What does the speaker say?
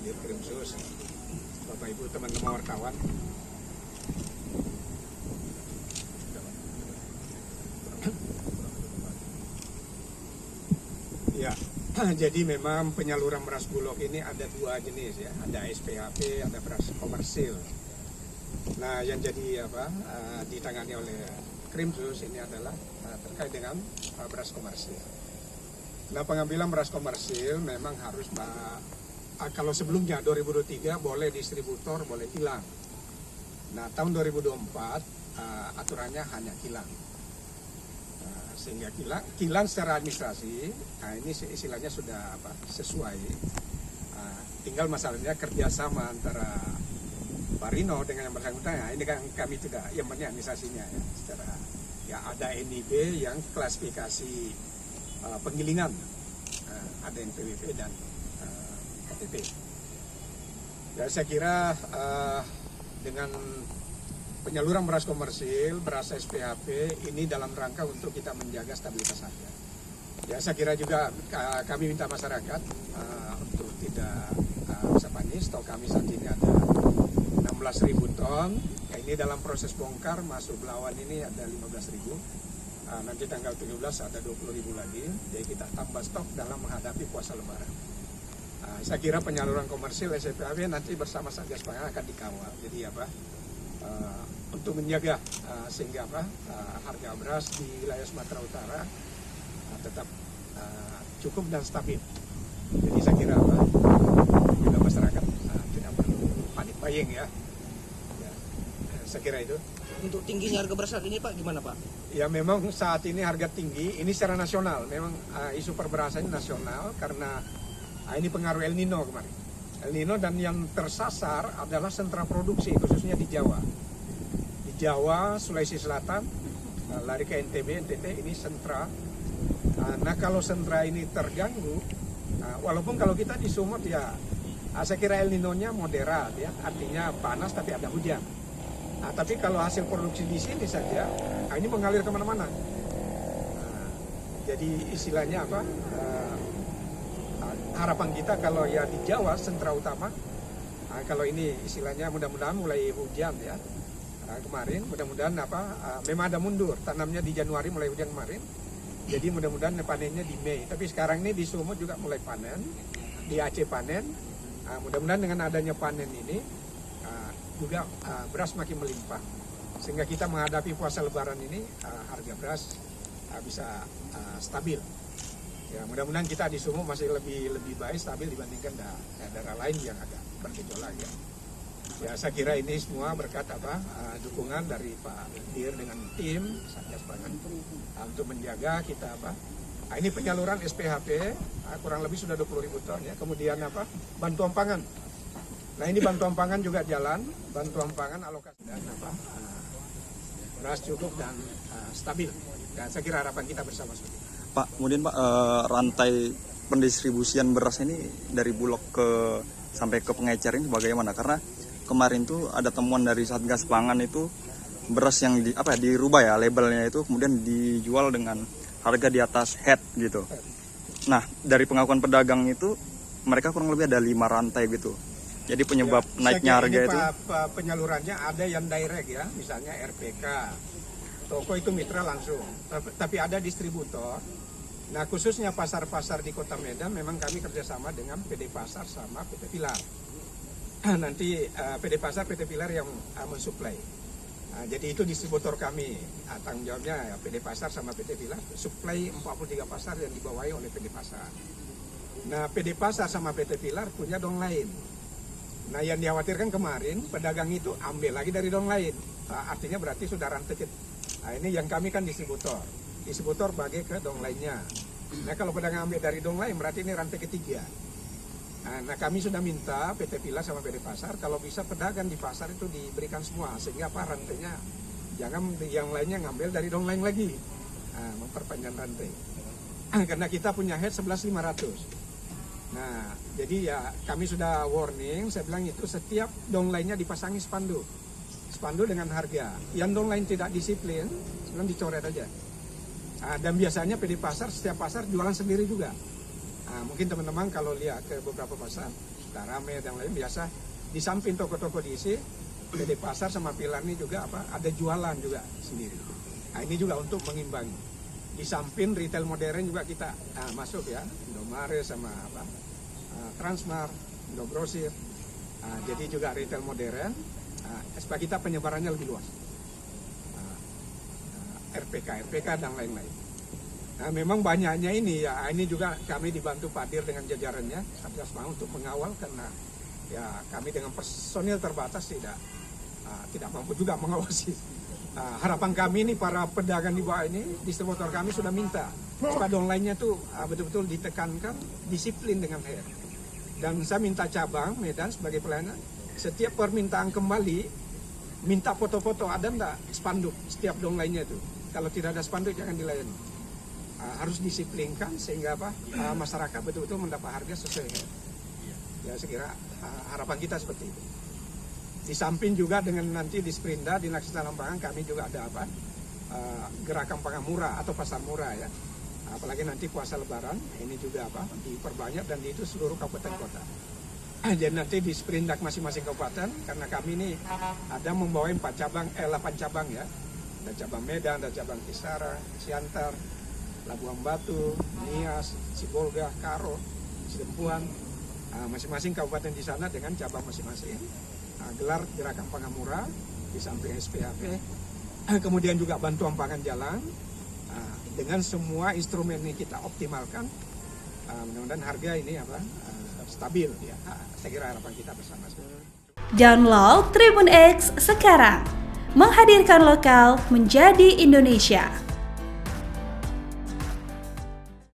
Dirkrimsus, Bapak Ibu teman-teman wartawan. Ya, jadi memang penyaluran beras Bulog ini ada dua jenis ya, ada SPHP, ada beras komersil. Nah, yang jadi ditangani oleh Krimsus ini adalah terkait dengan beras komersil. Nah, pengambilan beras komersil memang harus kalau sebelumnya 2023 boleh distributor, boleh kilang. Nah, tahun 2024 aturannya hanya kilang. Sehingga kilang secara administrasi, nah ini istilahnya sudah sesuai. Tinggal masalahnya kerjasama antara Pak Rino dengan yang bersangkutan. Nah, ini kan kami tidak yang penting administrasinya ya. Secara ya ada NIB yang klasifikasi penggilingan, ada NPWP dan KTP. Ya, saya kira dengan penyaluran beras komersil, beras SPHP ini dalam rangka untuk kita menjaga stabilitas harga. Ya, saya kira juga kami minta masyarakat untuk tidak usah panik. Stok kami saat ini ada 16.000 ton. Ya, ini dalam proses bongkar masuk Belawan ini ada 15.000. Nanti tanggal 17 ada 20.000 lagi. Jadi kita tambah stok dalam menghadapi puasa Lebaran. Saya kira penyaluran komersil SPHP nanti bersama Satgas Pangan akan dikawal. Jadi untuk menjaga sehingga harga beras di wilayah Sumatera Utara tetap cukup dan stabil. Jadi saya kira juga masyarakat tidak perlu panik buying ya. Saya kira itu. Untuk tingginya harga beras saat ini Pak, gimana Pak? Ya memang saat ini harga tinggi, ini secara nasional. Memang isu perberasan nasional karena ini pengaruh El Nino kemarin. El Nino dan yang tersasar adalah sentra produksi khususnya di Jawa. Di Jawa, Sulawesi Selatan, lari ke NTB, NTT ini sentra. Nah kalau sentra ini terganggu, walaupun kalau kita di Sumut ya, saya kira El Nino-nya moderat ya, artinya panas tapi ada hujan. Tapi kalau hasil produksi di sini saja, ini mengalir kemana-mana. Jadi istilahnya harapan kita kalau ya di Jawa sentra utama, kalau ini istilahnya mudah-mudahan mulai hujan ya kemarin, mudah-mudahan memang ada mundur tanamnya di Januari mulai hujan kemarin, jadi mudah-mudahan panennya di Mei. Tapi sekarang ini di Sumut juga mulai panen, di Aceh panen, mudah-mudahan dengan adanya panen ini juga beras makin melimpah sehingga kita menghadapi puasa Lebaran ini harga beras bisa stabil. Ya, mudah-mudahan kita di Sumut masih lebih baik stabil dibandingkan daerah lain yang agak bergejolak ya. Ya, saya kira ini semua berkat dukungan dari Pak Dir dengan tim Satgas Pangan untuk menjaga kita ini penyaluran SPHP kurang lebih sudah 20.000 ton ya. Kemudian bantuan pangan. Nah, ini bantuan pangan juga jalan, bantuan pangan alokasi dan beras cukup dan stabil. Dan saya kira harapan kita bersama seperti itu. Pak, kemudian Pak, rantai pendistribusian beras ini dari Bulog sampai ke pengecer ini bagaimana? Karena kemarin tuh ada temuan dari Satgas Pangan itu beras yang dirubah ya labelnya itu, kemudian dijual dengan harga di atas head gitu. Nah, dari pengakuan pedagang itu mereka kurang lebih ada 5 rantai gitu. Jadi penyebab naiknya harga itu penyalurannya ada yang direct ya, misalnya RPK, toko itu mitra langsung, tapi ada distributor. Nah, khususnya pasar-pasar di Kota Medan memang kami kerjasama dengan PD Pasar sama PT Pilar. Nanti PD Pasar, PT Pilar yang mensuplai. Jadi itu distributor kami, tanggung jawabnya ya, PD Pasar sama PT Pilar, suplai 43 pasar yang dibawahi oleh PD Pasar. Nah, PD Pasar sama PT Pilar punya dong lain. Nah, yang dikhawatirkan kemarin pedagang itu ambil lagi dari dong lain, artinya berarti sudah rantai. Nah, ini yang kami kan distributor bagi ke dong lainnya. Nah, kalau pedagang ambil dari dong lain berarti ini rantai ketiga. Nah, kami sudah minta PT Pilar sama PT Pasar kalau bisa pedagang di pasar itu diberikan semua sehingga rantainya jangan yang lainnya ngambil dari dong lain lagi, memperpanjang rantai. Karena kita punya head 11.500. Nah, jadi ya kami sudah warning, saya bilang itu setiap dong lainnya dipasangi spanduk dengan harga. Yang dong lain tidak disiplin, sebelum dicoret aja. Dan biasanya PD Pasar, setiap pasar jualan sendiri juga. Mungkin teman-teman kalau lihat ke beberapa pasar, Tarame dan lain biasa di samping toko-toko diisi, di pasar sama pilar ini juga ada jualan juga sendiri. Nah, ini juga untuk mengimbangi. Di samping retail modern juga kita masuk ya, Indomaret sama Transmart, Indogrosir. Jadi juga retail modern, supaya kita penyebarannya lebih luas. RPK dan lain-lain. Nah, memang banyaknya ini ya, ini juga kami dibantu Pak Dir dengan jajarannya Satgas Pangan untuk mengawal karena ya kami dengan personil terbatas tidak mampu juga mengawasi. Harapan kami ini para pedagang di bawah ini, distributor kami sudah minta supaya online-nya tuh betul-betul ditekankan disiplin dengan HR. Dan saya minta cabang Medan sebagai pelayanan, setiap permintaan kembali minta foto-foto, ada enggak spanduk setiap online-nya itu. Kalau tidak ada spanduk jangan dilayani. Harus disiplinkan sehingga masyarakat betul-betul mendapat harga sesuai. Ya saya kira harapan kita seperti itu. Di samping juga dengan nanti di Sprinda, di Nakes Tanam Pangan kami juga ada gerakan pangan murah atau pasar murah ya. Apalagi nanti puasa Lebaran ini juga diperbanyak dan itu seluruh kabupaten kota. Jadi nanti di Sprindak masing-masing kabupaten karena kami ini ada membawa 8 cabang ya. Ada cabang Medan, ada cabang Kisara, Siantar, Labuan Batu, Nias, Sibolga, Karo, Sidempuan, masing-masing kabupaten di sana dengan cabang masing-masing. Gelar gerakan pangan murah di samping SPAP, kemudian juga bantuan pangan jalan. Dengan semua instrumen ini kita optimalkan, mudah-mudahan harga ini stabil ya. Saya kira harapan kita bersama. Download Tribun X sekarang, menghadirkan lokal menjadi Indonesia.